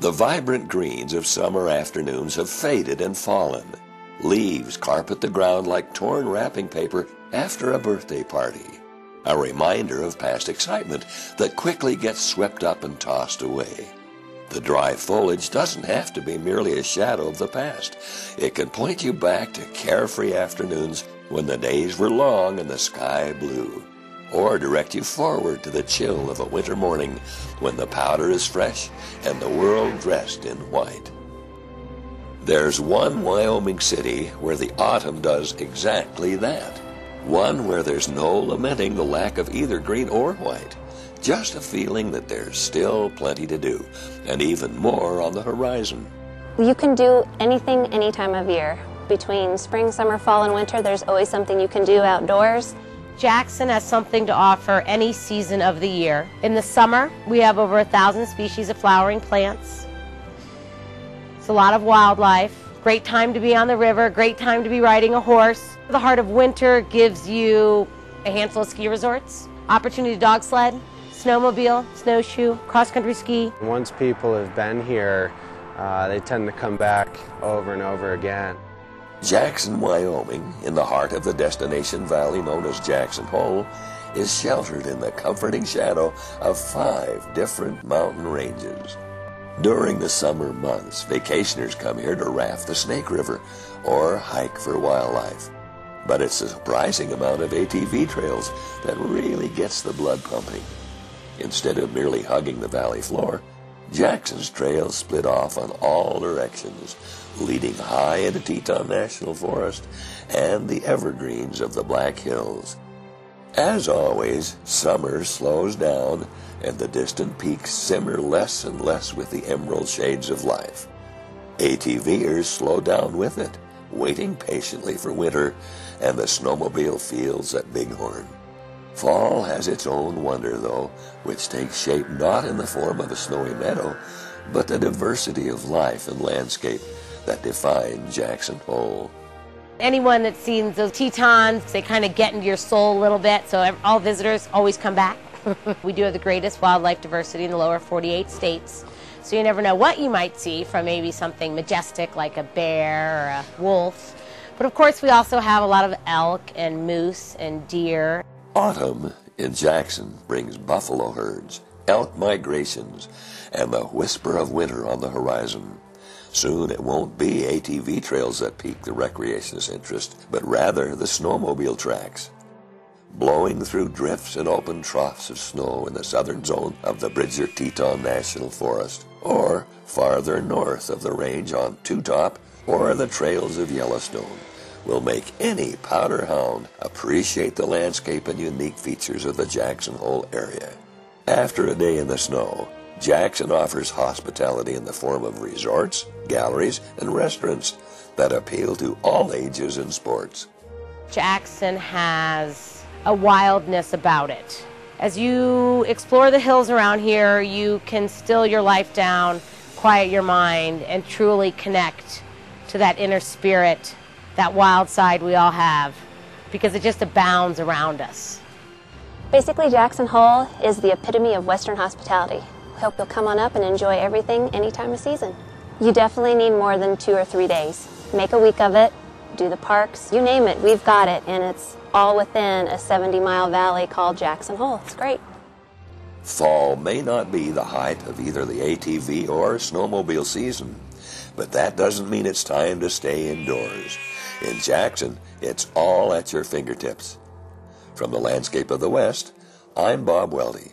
The vibrant greens of summer afternoons have faded and fallen. Leaves carpet the ground like torn wrapping paper after a birthday party. A reminder of past excitement that quickly gets swept up and tossed away. The dry foliage doesn't have to be merely a shadow of the past. It can point you back to carefree afternoons when the days were long and the sky blue, or direct you forward to the chill of a winter morning when the powder is fresh and the world dressed in white. There's one Wyoming city where the autumn does exactly that. One where there's no lamenting the lack of either green or white. Just a feeling that there's still plenty to do, and even more on the horizon. You can do anything any time of year. Between spring, summer, fall, and winter, there's always something you can do outdoors. Jackson has something to offer any season of the year. In the summer, we have over 1,000 species of flowering plants. It's a lot of wildlife. Great time to be on the river, great time to be riding a horse. The heart of winter gives you a handful of ski resorts, opportunity to dog sled, snowmobile, snowshoe, cross-country ski. Once people have been here, they tend to come back over and over again. Jackson, Wyoming, in the heart of the destination valley known as Jackson Hole, is sheltered in the comforting shadow of 5 different mountain ranges. During the summer months, vacationers come here to raft the Snake River or hike for wildlife. But it's a surprising amount of ATV trails that really gets the blood pumping. Instead of merely hugging the valley floor, Jackson's trails split off on all directions, leading high into Teton National Forest and the evergreens of the Black Hills. As always, summer slows down and the distant peaks simmer less and less with the emerald shades of life. ATVers slow down with it, waiting patiently for winter and the snowmobile fields at Bighorn. Fall has its own wonder, though, which takes shape not in the form of a snowy meadow, but the diversity of life and landscape that define Jackson Hole. Anyone that's seen those Tetons, they kind of get into your soul a little bit, so all visitors always come back. We do have the greatest wildlife diversity in the lower 48 states, so you never know what you might see from maybe something majestic like a bear or a wolf. But of course we also have a lot of elk and moose and deer. Autumn in Jackson brings buffalo herds, elk migrations, and the whisper of winter on the horizon. Soon it won't be ATV trails that pique the recreationist's interest, but rather the snowmobile tracks. Blowing through drifts and open troughs of snow in the southern zone of the Bridger-Teton National Forest, or farther north of the range on Two Top or the trails of Yellowstone, will make any powder hound appreciate the landscape and unique features of the Jackson Hole area. After a day in the snow, Jackson offers hospitality in the form of resorts, galleries, and restaurants that appeal to all ages and sports. Jackson has a wildness about it. As you explore the hills around here, you can still your life down, quiet your mind, and truly connect to that inner spirit, that wild side we all have, because it just abounds around us. Basically, Jackson Hole is the epitome of Western hospitality. We hope you'll come on up and enjoy everything any time of season. You definitely need more than 2 or 3 days. Make a week of it, do the parks, you name it, we've got it, and it's all within a 70-mile valley called Jackson Hole. It's great. Fall may not be the height of either the ATV or snowmobile season, but that doesn't mean it's time to stay indoors. In Jackson, it's all at your fingertips. From the landscape of the West, I'm Bob Welty.